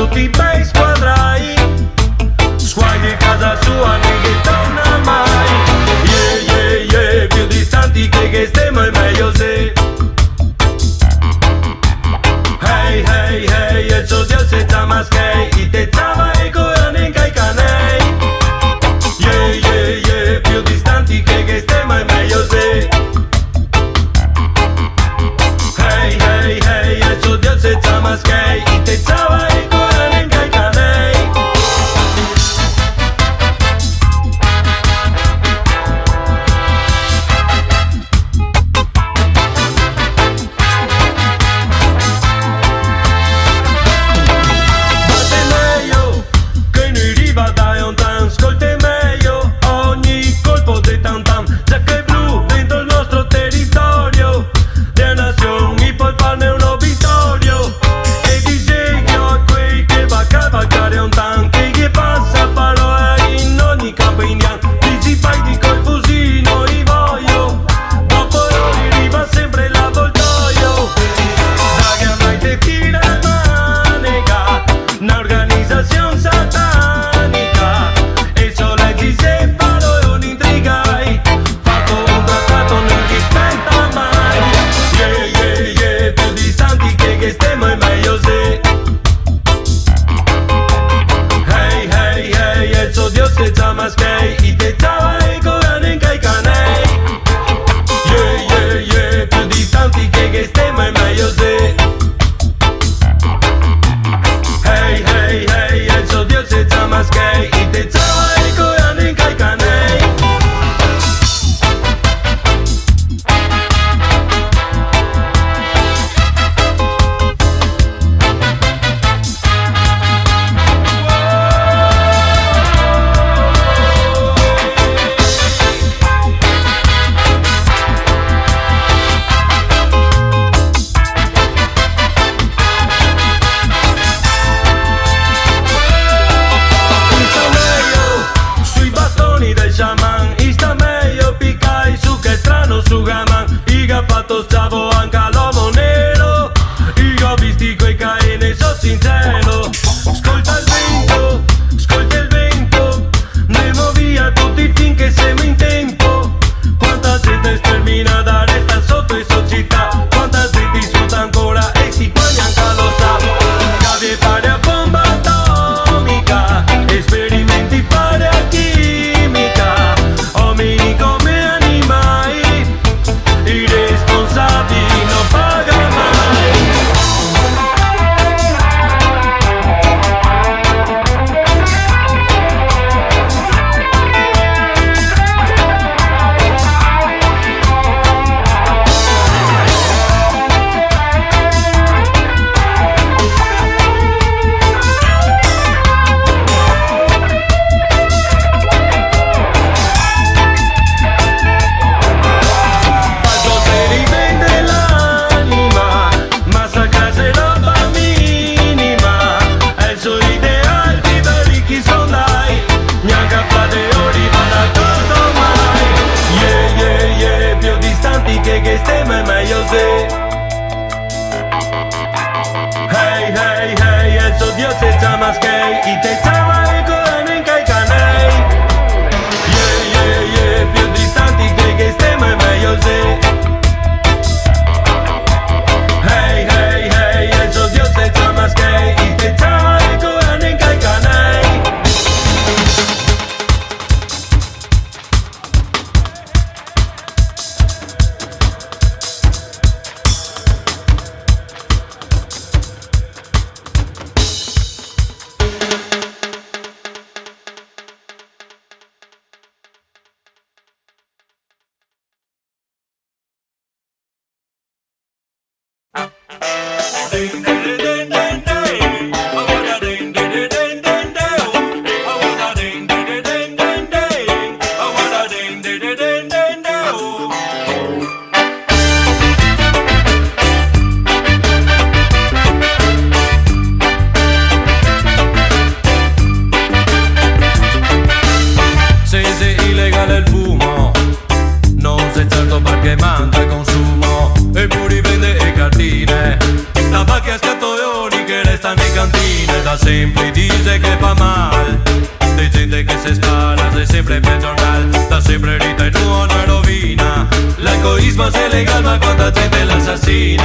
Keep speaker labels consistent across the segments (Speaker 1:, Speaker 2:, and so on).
Speaker 1: Tutti están en cantines, da sempre dice que fa mal. De gente que se spara, se sempre per giornal, da sempre rita e non rovina. L'egoismo es ilegal, ma quanta gente l'assassina.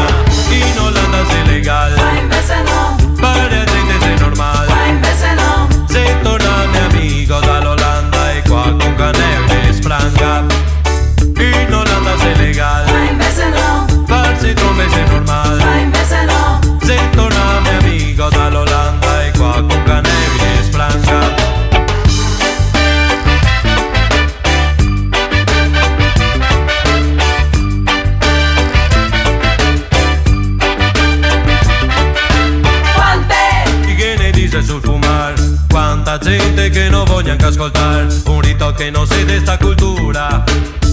Speaker 1: In Olanda es ilegal,
Speaker 2: qua invece no,
Speaker 1: para gente es normal.
Speaker 2: qua invece no,
Speaker 1: Se torna mi amigo dall'Olanda e qua con caneve spranga. In Olanda es ilegal,
Speaker 2: qua invece no,
Speaker 1: farsi trombe es normal.
Speaker 2: qua invece no,
Speaker 1: Se torna mi amigo dall'Olanda e qua con caneve spranga. Sul fumar, quanta gente che non voglio anche ascoltare, un rito che non si desta cultura,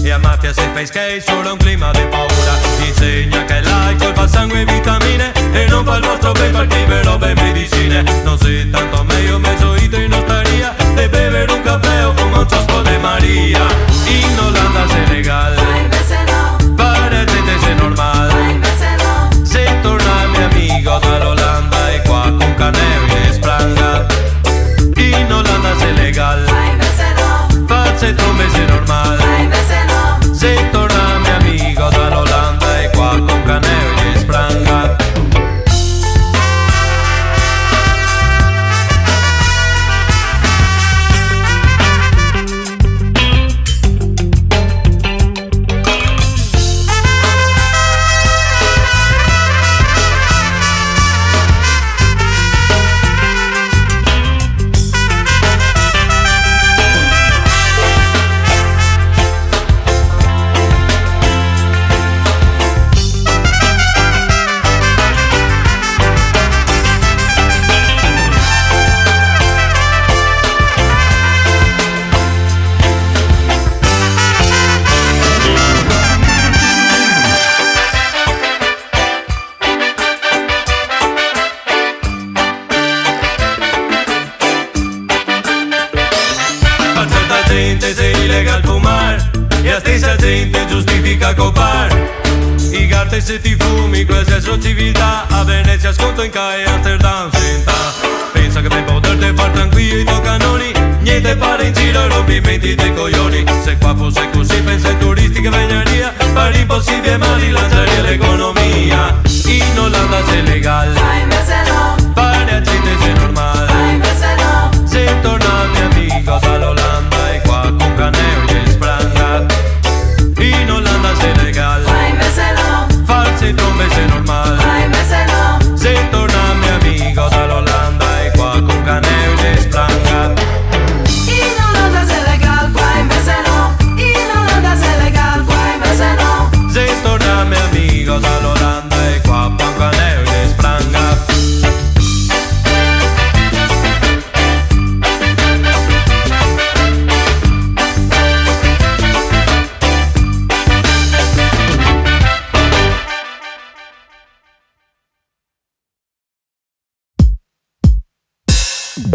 Speaker 1: e a mafia se fa skate solo un clima di paura, insegna che l'alcol fa sangue e vitamine, e non fa il vostro ben perché robe medicine, non si tanto meglio mezzo hito in osteria, e bere un caffè o fuma un ciospo de Maria, in Olanda se legal,
Speaker 2: qua invece no,
Speaker 1: para gente se normal,
Speaker 2: qua invece no,
Speaker 1: se torna mi amigo dall'Olanda e qua con caneve spranga. In Olanda es legal,
Speaker 2: qua invece no,
Speaker 1: farse trombe es normal.
Speaker 2: qua invece no,
Speaker 1: Se torna mi amigo dall'Olanda e qua con caneve spranga. Es ilegal fumar e a stessa gente giustifica copar. I garte se ti fumi, questa è civiltà. A Venezia sconto in CAE, Amsterdam senta. Pensa che per poterti far tranquillo i tuoi canoni, niente pare in giro, rompimenti dei coglioni. Se qua fosse così pensa ai turisti che vegneria, pare impossibile ma rilanciare l'economia. In Olanda se legal,
Speaker 2: qua invece no,
Speaker 1: pare a gente se normal.
Speaker 2: qua invece no,
Speaker 1: Se torna mi amico dall'Olanda e qua con caneve spranga. In Olanda es legal,
Speaker 2: qua invece no,
Speaker 1: farsi trombe es normal.
Speaker 2: qua invece no,
Speaker 1: Se torna mi amigo dall'Olanda e qua con caneve spranga.
Speaker 2: in Olanda es legal, qua invece no, in Olanda es legal, qua invece no,
Speaker 1: Se torna mi amigo dall'Olanda e qua con caneve spranga.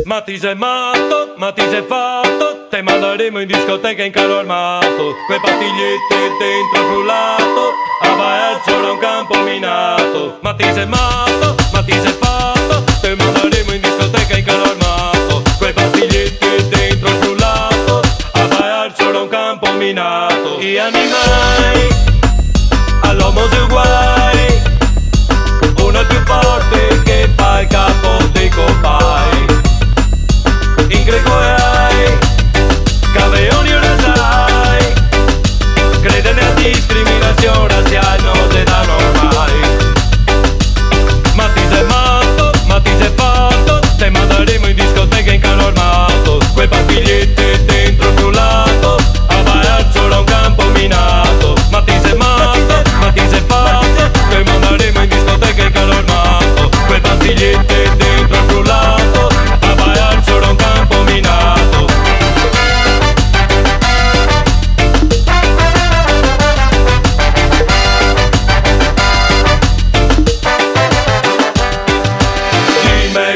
Speaker 1: Matti sei matto, Matti sei fatto, te manderemo in discoteca in carro armato, quei pastiglietti dentro il frullato, a Baerzo da un campo minato. Matti sei matto, Matti sei fatto, te manderemo in discoteca in carro armato, quei pastiglietti dentro il frullato, a Baerzo da un campo minato. Gli animali all'uomo si uguali, uno è più forte che fa il capo dei copai. In greco hai cabelloni o sai, crede nella discriminazione razziale non si danno mai. Ma ti sei matto, ma ti sei fatto, te manderemo in discoteca in carro armato, quei pastiglietti dentro il frullato, a Baerzo da un campo minato. Ma ti sei matto, ma ti sei fatto, te manderemo in discoteca in carro armato, quei pastiglietti dentro il frullato, a Baerzo da un campo minato.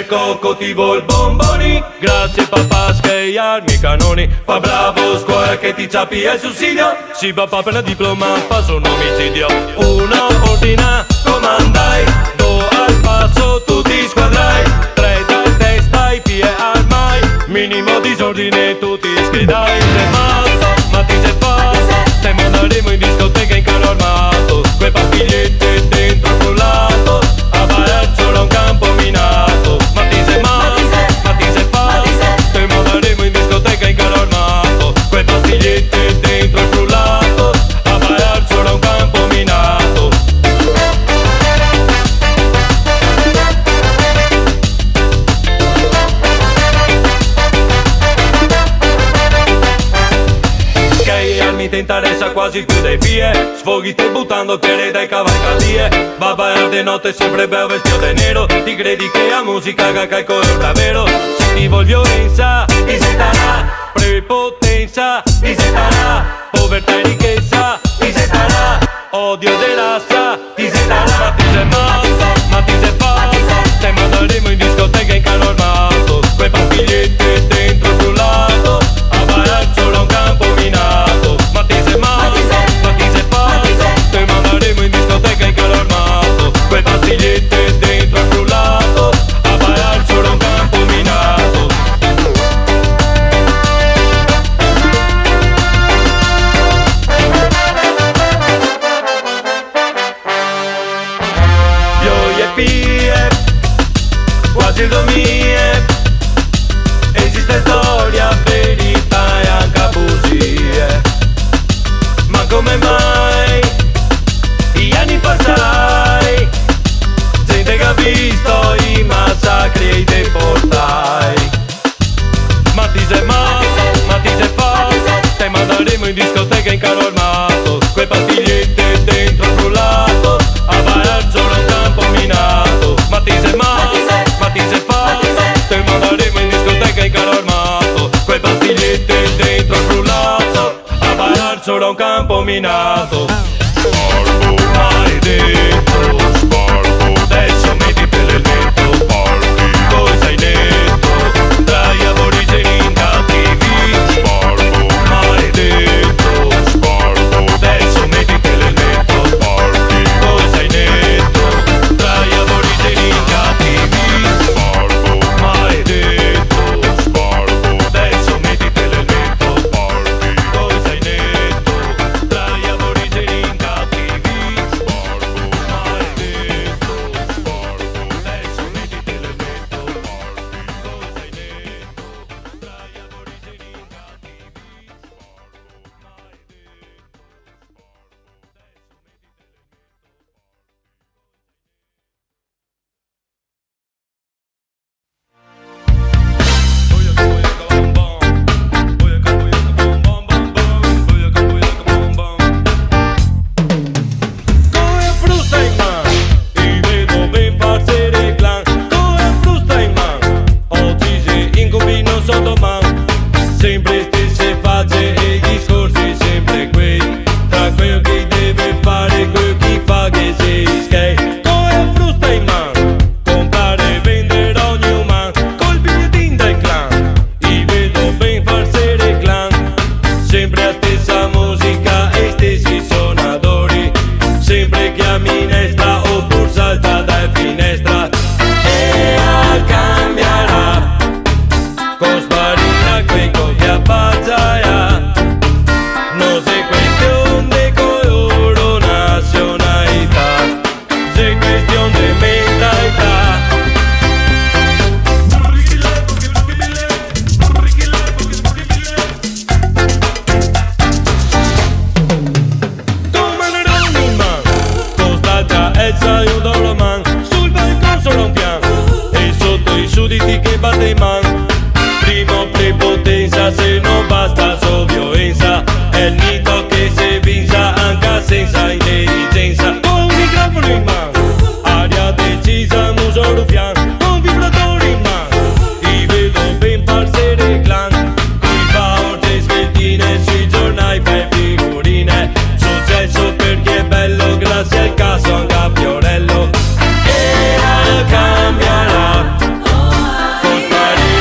Speaker 1: Coco ti vol bomboni, grazie papà schiaiarmi i canoni, fa bravo scuola che ti ciapi il sussidio, sì papà per la diploma fa un omicidio. Una ordina comandai, do al passo tutti squadrai, te interessa quasi più dei fie. Sfoghi te buttando piede dai cavalcadie. Va a bailar de notte sempre bello vestito de nero. Ti credi che la musica haga caico è davvero. Se ti voglio violenza, ti sentarà. Prepotenza, ti sentarà. Povertà e ricchezza, ti sentarà. Odio de razza, ti sentarà. Ma ti sei mazzo, ma ti sei pazzo. Te manderemo in discoteca in carro armato. Quei pastigliette dentro il frullato. A bailar solo a un campo minato. Ma ti sei mazzo, ma ti sei pazzo. Te manderemo in discoteca in carro armato. Quei pastigliette dentro il frullato. A bailar solo a un campo minato. Quasi dormire. Esiste storia, verità e anche bugie. Ma come mai gli anni passai, gente che ha visto i massacri e i deportai. Ma ti sei matto, ma ti sei fatto. Te manderemo in discoteca in carro armato. Quei pastigliette dentro il frullato. A bailar solo un campo minato. Ma ti sei matto, ma ti sei fatto. Te manderemo in discoteca in carro armato. Quei pastigliette dentro il frullato. A bailar solo un campo minato. Spargo, maledetto, spargo. Adesso metti per l'eletto, spargi. Poi sei netto, tra gli aborigeni incattivi. Spargo, maledetto, spargo. Adesso metti per l'eletto, spargi. Poi sei netto, tra gli aborigeni incattivi. Spargo, maledetto, spargo. Adesso metti per l'eletto, spargi. Poi sei netto, tra gli aborigeni incattivi. Spargo, maledetto, spargo. Adesso metti per l'eletto, spargi. Poi sei netto, tra gli aborigeni incattivi. Come frusta in man, ti vedo ben farsi reclam. Come frusta in man, oggi si incombino sotto man. Sempre stesse facce e discorsi sempre quei. Tra quello che deve fare e quello che fa che si skate. Come frusta in man, comprare e vendere ogni umano. Col bigliettino del clan, ti vedo ben farsi reclam. Sempre la stessa musica e stessi suonatori. Sempre che a minestra oppure salta da finestra. E a cambierà, con sparirà quei che abbazzaia. Non sei questione di colore o nazionalità, sei questione di mentalità. Come un man, costata e sai un dollar man. Sul balcone solo un piano e sotto i sudditi che batte in man. Primo prepotenza, se non basta solo violenza. È il mito che si vinsa anche senza intelligenza. Con un microfono in mano, aria decisa, muso ruffiano. Con vibratori in mano, ti vedo ben farsi reclam. Coi paori sveltine sui giornali fai figurine. Successo perché è bello, grazie al caso anche a Fiorello. E a cambierà, con sparirà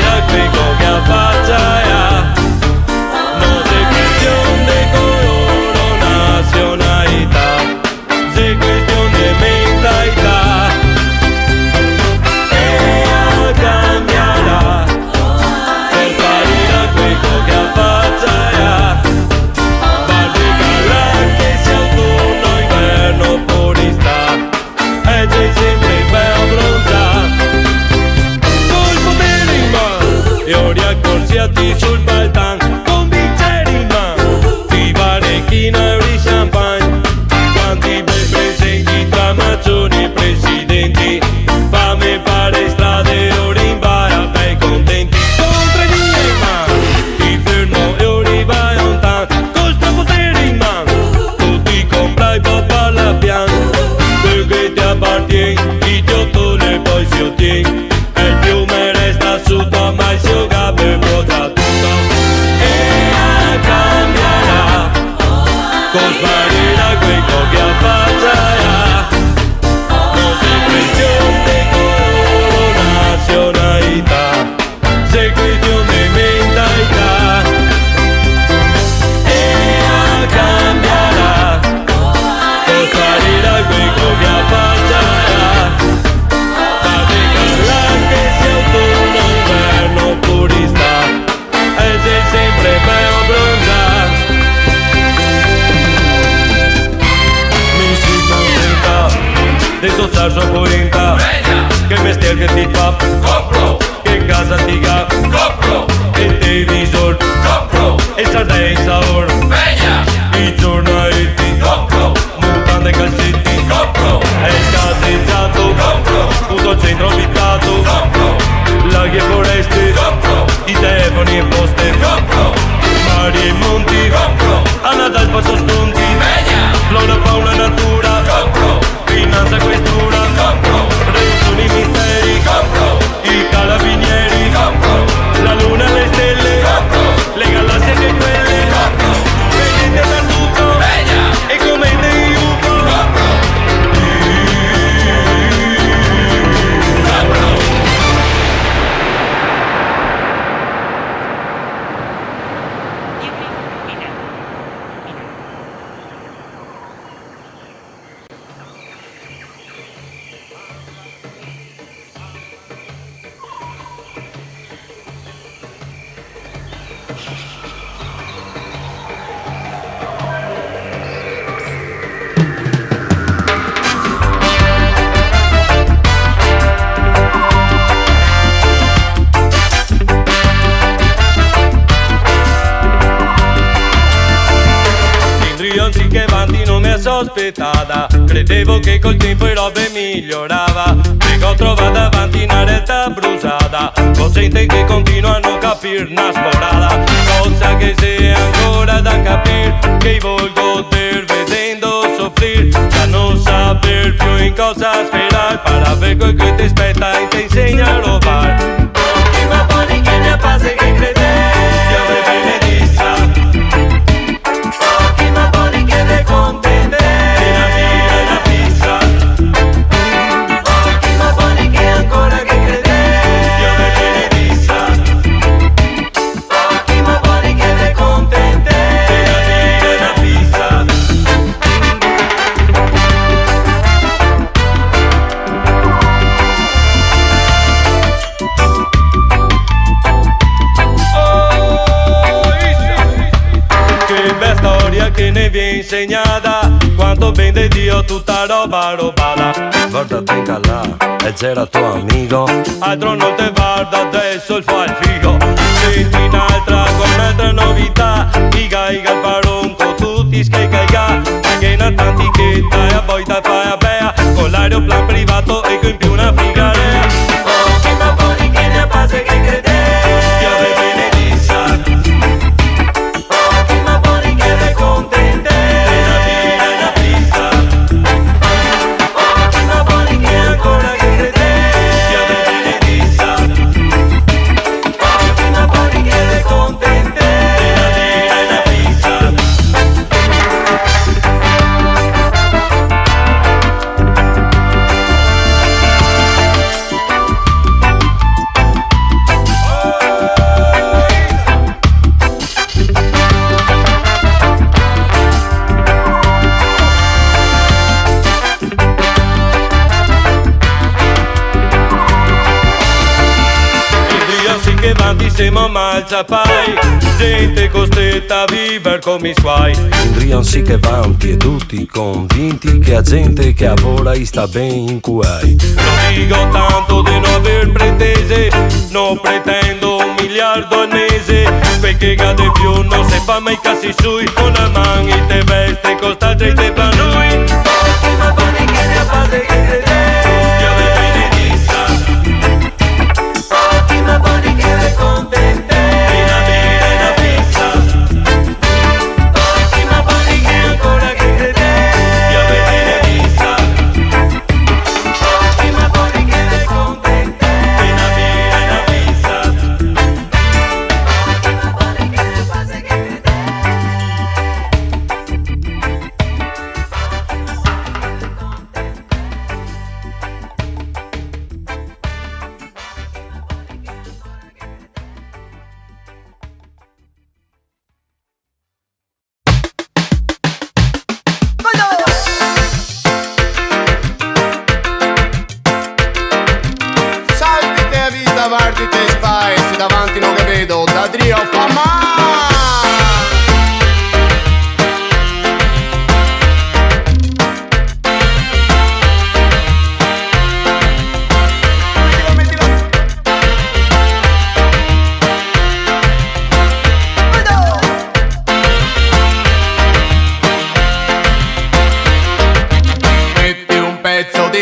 Speaker 1: Saturday Sour, i giornaletti, mutande e calzetti, è il caseggiato, tutto centro abitato, laghi e foreste, i telefoni e poste, mari e monti, a Natale faccio sconti, flora, fauna, natura, finanza, questura, religioni, misteri, i carabinieri, la luna e le stelle, le galassie che quelle, vedete da tutto, e come dei UFO. Che avanti non mi è sospettata, credevo che col tempo le robe migliorava, perché ho trovato davanti una realtà bruciata, con gente che continua a non capir una sporada, cosa che se ancora da capir, che vuol goder vedendo soffrir, da non saper più in cosa sperar, para ver quel che ti aspetta e ti insegna a robar. Prima buoni che ne pase che crede, Dio me benedissa. Contente una birra e una pizza, occhi ma buoni che ancora che crede, Dio me benedissa, occhi ma buoni che ne contente una birra e una pizza. Che bella storia che ne viene insegnata, quanto ben di Dio tutta roba robata. Guardate in là, e c'era tuo amico, altro non te guarda, adesso il fa il figo. Senti un'altra con un'altra novità, iga il baronco, tutti scaiga, che na tanti che dai a poi te fai a bea, con l'aeroplan privato e con più una figarea. Oh, che ma buoni che ne base che crede, Dio me benedissa. Contente una birra e una pizza, occhi ma buoni che ancora che crede, Dio me benedissa, occhi ma buoni che le contente una birra e una pizza. Che vanti siamo mal ciapai, gente costretta a vivere come i suoi. Indrian sì che vanti e tutti convinti che a gente che lavora e sta bene in cuoi. Non dico tanto di non aver pretese, non pretendo 1 miliardo al mese, perché cade più non si fa mai casi sui, con la mano e te veste costa gente per noi. Occhi ma buoni che ne base che crede, Dio me benedissa, occhi ma buoni che le contente una birra e una pizza, occhi ma buoni che ancora che crede, Dio me benedissa, occhi ma buoni che le contente una birra e una pizza, occhi ma buoni che le base che crede.
Speaker 3: Trio Fama.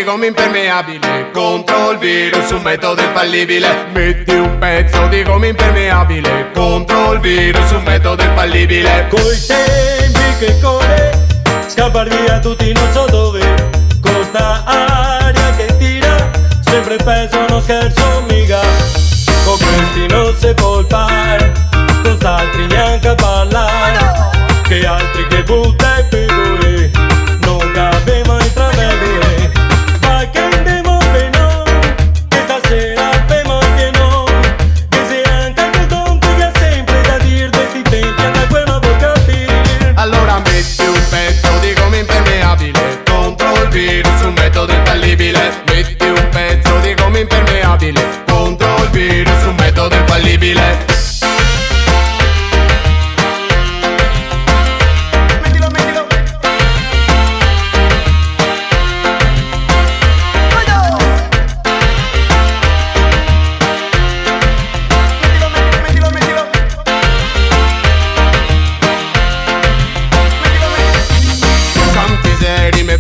Speaker 3: di gomma impermeabile contro il virus, un metodo infallibile. Metti un pezzo di gomma impermeabile contro il virus, un metodo infallibile.
Speaker 1: Coi tempi che corre, scappar via tutti non so dove, con sta aria che tira, sempre peso non scherzo mica, con questi non si può fare, con st'altri neanche parlare, che altri che butta e pecore, non capiamo in traveggere, ma che andiamo per noi, che stasera abbiamo anche noi, che se anche il don ti ha sempre da dire, questi tempi anche quello può capire.
Speaker 3: Allora metti un pezzo di gomma impermeabile contro il virus, un metodo infallibile. Metti un pezzo di gomma impermeabile contro il virus, un metodo infallibile.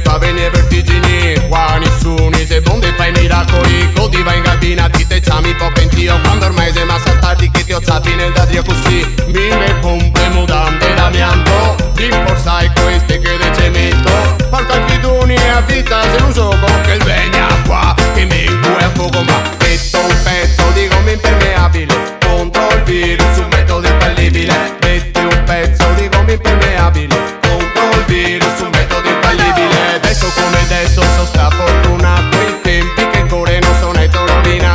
Speaker 3: Fa venire vertigini, qua nessuno se bonde fai miracoli, codi va in cabina, ti te chiami po' pentio, quando ormai sei ma saltati che ti ho zappi nel dadrio così, mi me pompe mudante d'amianto, ti forsai queste che de cemento, porca bidoni a vita se non so che il vegna qua, che mi incue a fuoco ma metto un pezzo di gomma impermeabile, contro il virus un metodo infallibile, metti un pezzo di gomma impermeabile, contro il virus un metodo infallibile. Adesso come adesso so sta fortuna, quei tempi che ancora non sono netto rovina.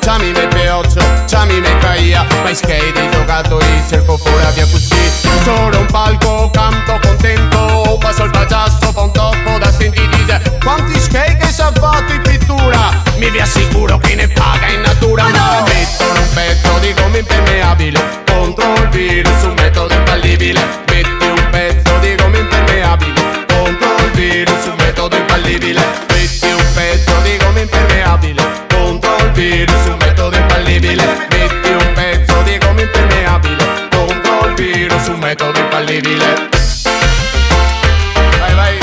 Speaker 3: Ciami me peoccio, ciami me caia, ma skate hai giocato e cerco fuori via così. Solo un palco, canto contento, passo il pagiasso, fa un tocco da senti dice quanti skate che s'ha fatto in pittura, mi vi assicuro che ne paga in natura. Ma mettono un pezzo di gomma impermeabile contro il virus, un metodo infallibile. Metti un pezzo di gomma impermeabile contro il virus, un metodo infallibile. Metti un pezzo di gomma impermeabile contro il virus, un metodo infallibile. Metti un pezzo di gomma impermeabile contro il virus, un metodo infallibile. Vai, vai.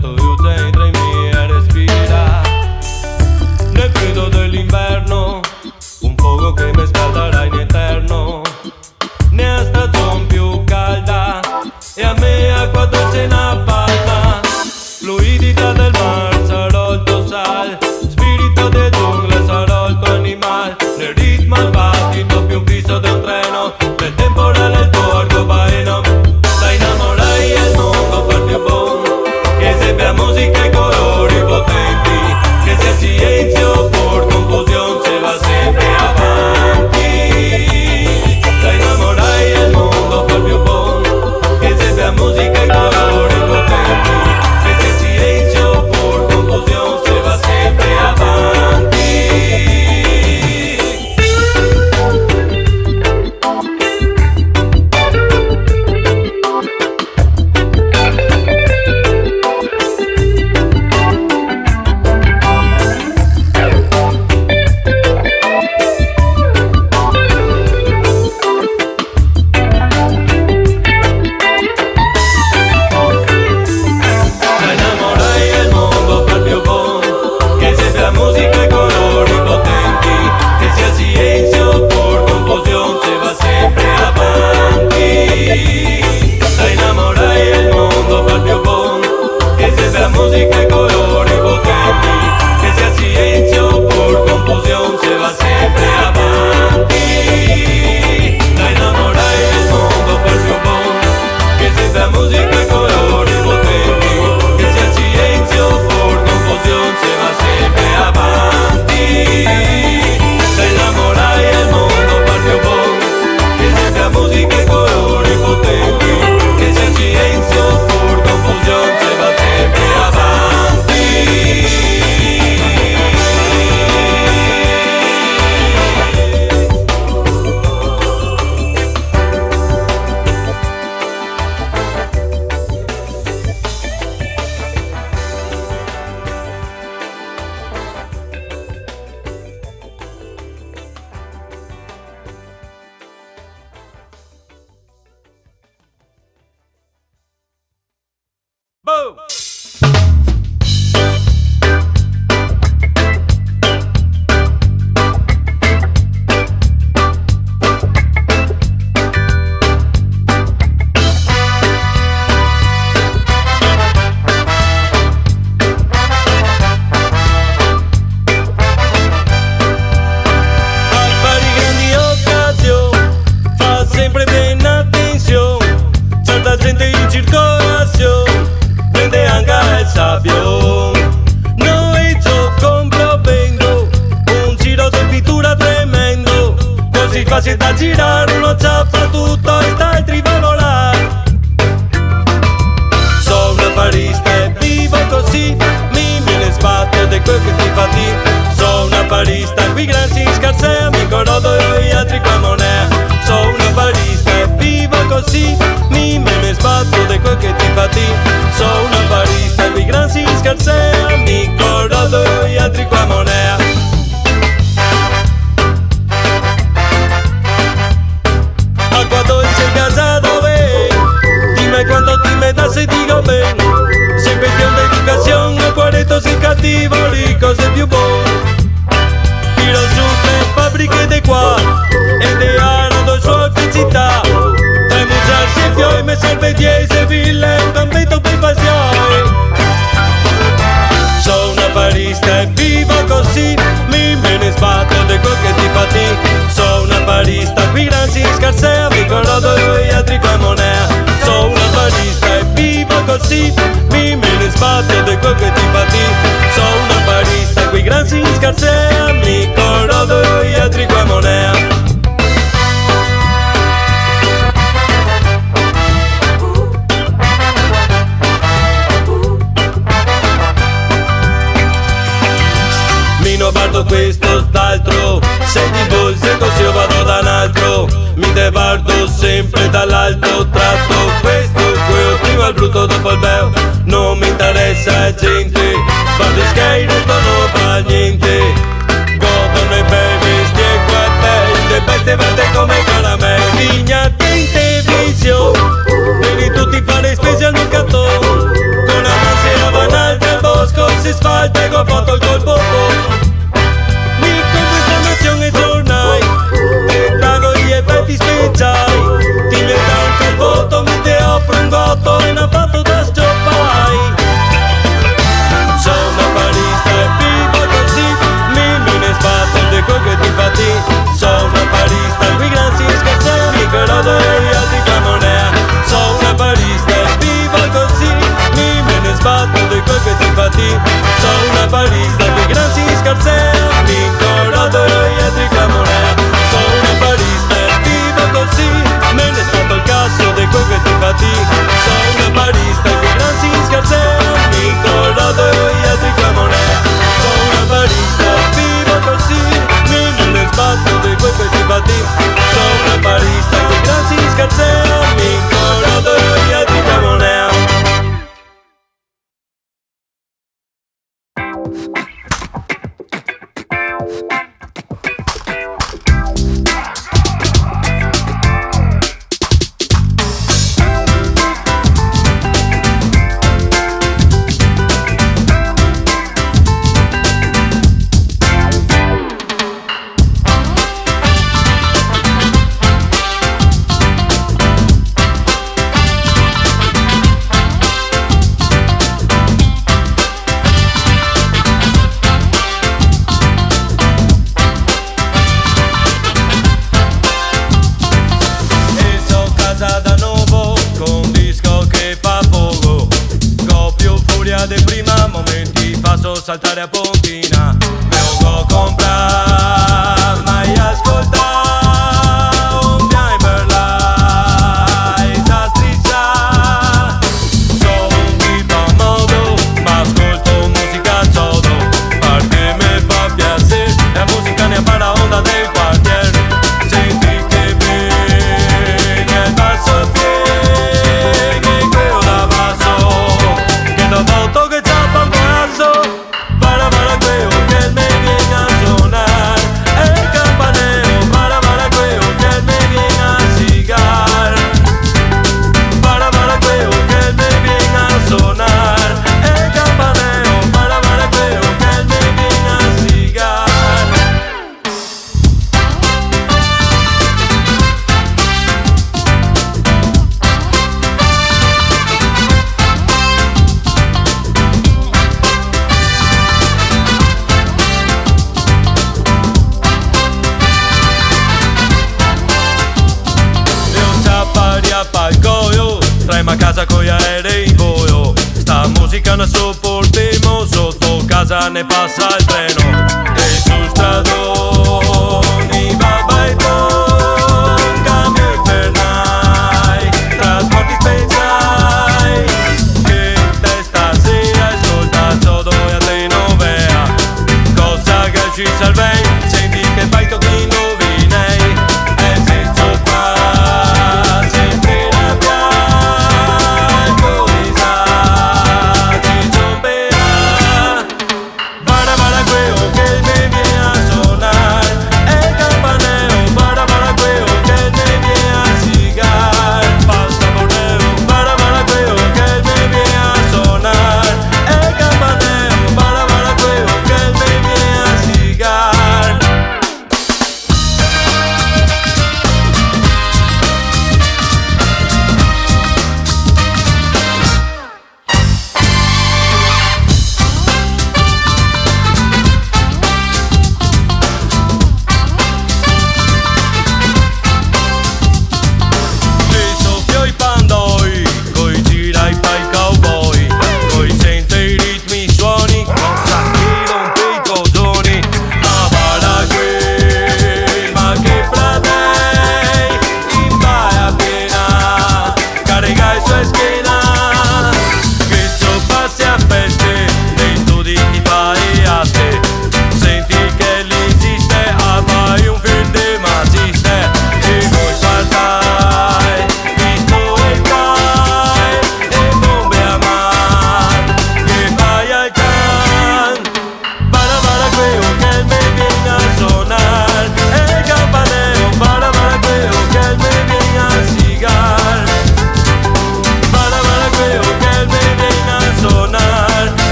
Speaker 1: letto chiuso entro i miei e respira. Nel freddo dell'inverno, un fuoco che mi scalderà in eterno. Nella stagione più calda, e a me acqua dolce una palma. Fluidità del mar, sarò il tuo sal. Spirito del giungla, sarò il tuo animal. Nel ritmo al battito più visto di un treno. Nel temporale il tuo arcobaleno. La innamorai e il mondo per più buono. Che sembra musica e colori potenti. Che sia silenzio por confusión se va sempre avanti. La innamorai e il mondo per più buono. Che sembra musica e colori potenti. Che sia silenzio por confusión se va sempre avanti. Musica e colori potenti, che sia silenzio por confusión se va sempre avanti. La innamorai e il mondo per più buono, che sembra musica e colori potenti, che sia silenzio por confusión se va sempre avanti. La innamorai e il mondo per più buono, che sembra musica e colori potenti, che sia silenzio por confusión se va sempre avanti. La innamorai e il mondo per più buono, che sembra musica e colori potenti, che sia silenzio por confusión se va sempre avanti. Boom! Al pari grandi occasioni, fa sempre bene attenzione, tanta gente in circolazione, prende anche il sabbio. No hecho comprendo, un giro di pittura tremendo, così facile da girare, uno ciappa tutto e altri va a volare. Sono un affarista e vivo così, mi me ne sbatto di quel che ti fa dire. Sono un affarista, qui grandi scarsea, mi corrodo e gli altri qua monea. Sono un affarista e vivo così, mi me ne sbatto di quel che ti fa dire. Sono un affarista, qui grandi scarsea, mi corrodo e gli altri qua monea. Acqua dolce casa dove, dime quanto ti metas e dico bene. Se cuestión de educación, o cuaretos y categóricos de più buono. Tiro su le fabbriche di qua, e de arado su città. Tra mucharsi e fioi, me serve 10 ville, un campetto per passione. Sono un affarista e vivo così, mi me ne sbatto di quel che ti fa ti. Sono un affarista, qui grandi scarsea, mi corrodo e gli altri qua monea. Sono un affarista e vivo così, mi me ne sbatto di quel che ti fa ti. Sono un affarista, qui grandi scarsea, mi corrodo e gli altri qua monea. Mino guardo questo st'altro, se ti volse così io vado da un altro. Mi te guardo sempre dall'alto tratto, questo quello prima il brutto dopo il bello. Non mi interessa gente, quando sky non fa niente. Godono i bei vesti e guardate, bestie verde come caramelli. Vignate in televisione, vedi tutti fare special mercato, con la mancia De prima momenti faccio saltare a pontina. Vengo a comprar, mai ascoltar un Timberline a strisciar. Sono un tipo a modo, ma ascolto musica todo, perché me fa piacere. La musica ne fa la onda del quartier. Senti che viene il basso piega, quello da basso, che da volta che ciapa il passo. Para quello che me viene a suonar el campaneo, para quello che me viene a sigar. Para quello che me viene a suonar el campaneo, para quello che me viene a sigar. Trema a casa con gli aerei in volo. Sta musica ne sopportiamo, sotto casa ne passa il treno. E su stradoni va baiton, cambio infernai, trasporti speciali. Che te stasera ascolta todo e a te non vea. Cosa che ci servei, senti che baito chi indovinei. E se sopra sempre la para quello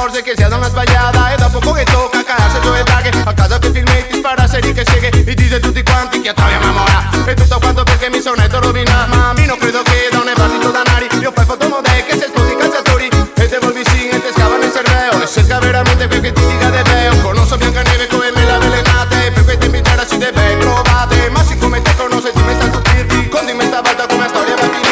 Speaker 3: forse che sia da una sbagliata. E dopo poco che tocca cagarsi giù e braghe, a casa per filmetti, spararsi di che seghe, e dice tutti quanti che attravi a mamora. E tutto quanto perché mi sono netto rovinato. Ma mi non credo che da un partito danari, io fai fotomodè che se sposi calciatori, e te volvi sì e te scavano il cervello, e cerca veramente perché ti dica de beo. Conosco Biancaneve come me la velenate, per quei tempi c'era ci deve provate. Ma siccome te conosci ti mi sta a dirti, conti me sta volta come storia va a finire.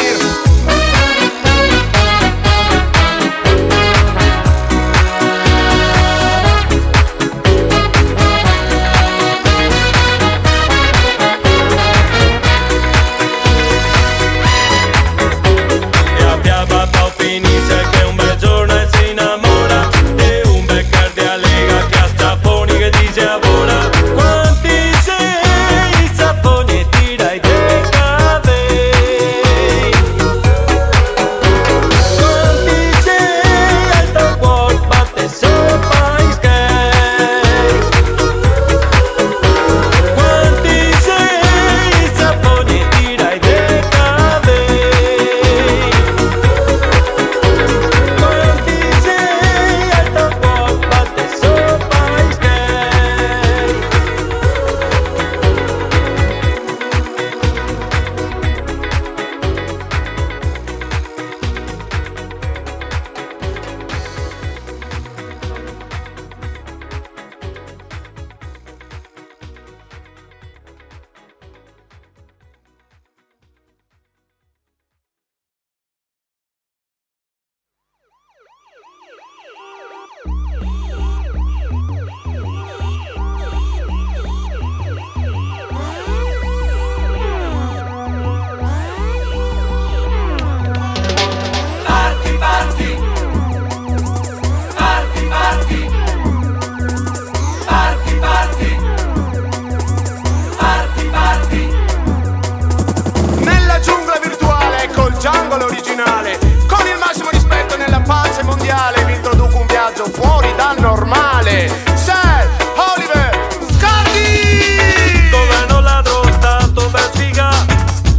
Speaker 3: Fuori dal normale, Sir Oliver Scardi.
Speaker 1: Governo ladro, stato per sfiga.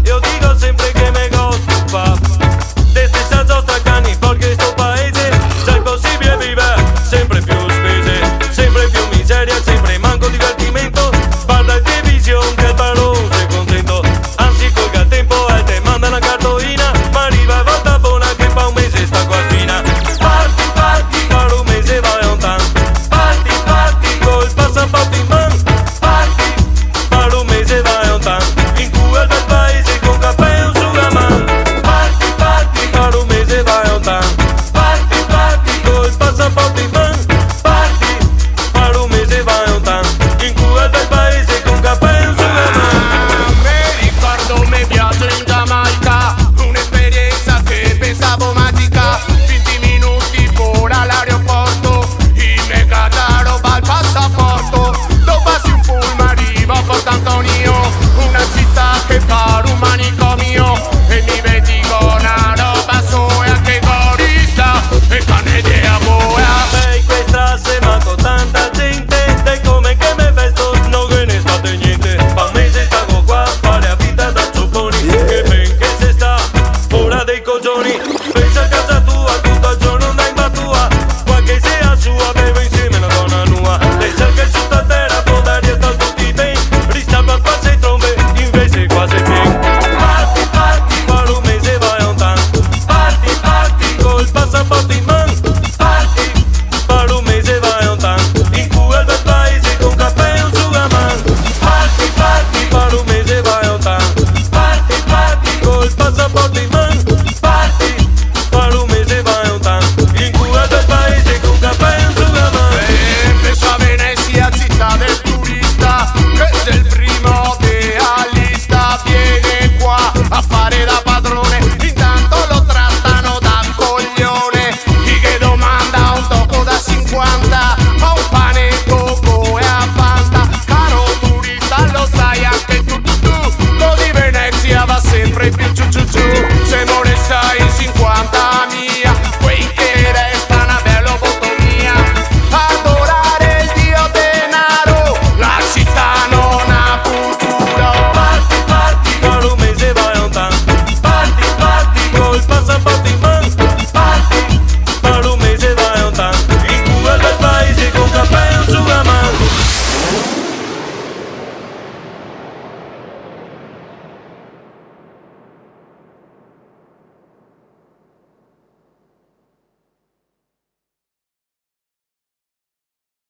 Speaker 1: Io dico sempre che me costa. Desde sta giostra cani, perché sto paese già è possibile vivere. Sempre più spese, sempre più miseria, sempre manco divertimento. Guarda in televisione che il ballo sei contento. Anzi colga il tempo e te manda una cartolina. Ma arriva volta buona che fa un mese sta qua spina. Parti, parti, per un mese vai lontano. Parti, parti, col passaporto in mano. Parti, per un mese vai lontano. In quel bel paese con caffè e un sugamano. Parti, parti, per un mese vai lontano. Parti, parti, col passaporto in mano. Parti, per un mese vai lontano. In quel bel paese con caffè e un sugamano.
Speaker 3: Mi ricordo me viaggio in Giamaica, un'esperienza che pensavo magica. 20 minuti fuori all'aeroporto, in mega roba al passaporto. Dopo passi un pullman arrivo a Port'Antonio, una città che pare un manicomio. E mi vedi con una roba soia che gorista e cane di aboia.
Speaker 1: Ehi, questa sera con tanta gente, dai come che me vesto, non che ne state niente. Pa' un mese stavo qua a fare a vita da zopponi. Che ben che se sta, ora dei coglioni. Pensa a casa tua, tutto il giorno andai in battua. Qualche sera sua, bevo insieme una donna nua. Lei sa che su sta terra può dare sta tutti bene. Ristabba a farsi e trombe, invece quasi pieno. Parti, parti, per un mese vai lontano. Parti, parti, col passaporto in mano. Parti, per un mese vai lontano. In quel bel paese con caffè e un sugamano. Parti, parti, per un mese vai lontano. Parti, parti, col passaporto in mano. Parti, per un mese vai lontano. In quel bel paese con caffè e un sugamano.
Speaker 3: Penso a Venezia, città del turista, che sei il primo della lista. Viene qua a fare da padrone, intanto lo trattano da coglione. Chi che domanda un tocco da 50, a un pane coco e a Fanta. Caro turista lo sai anche tu, quello di Venezia va sempre più giù giù giù. Siamo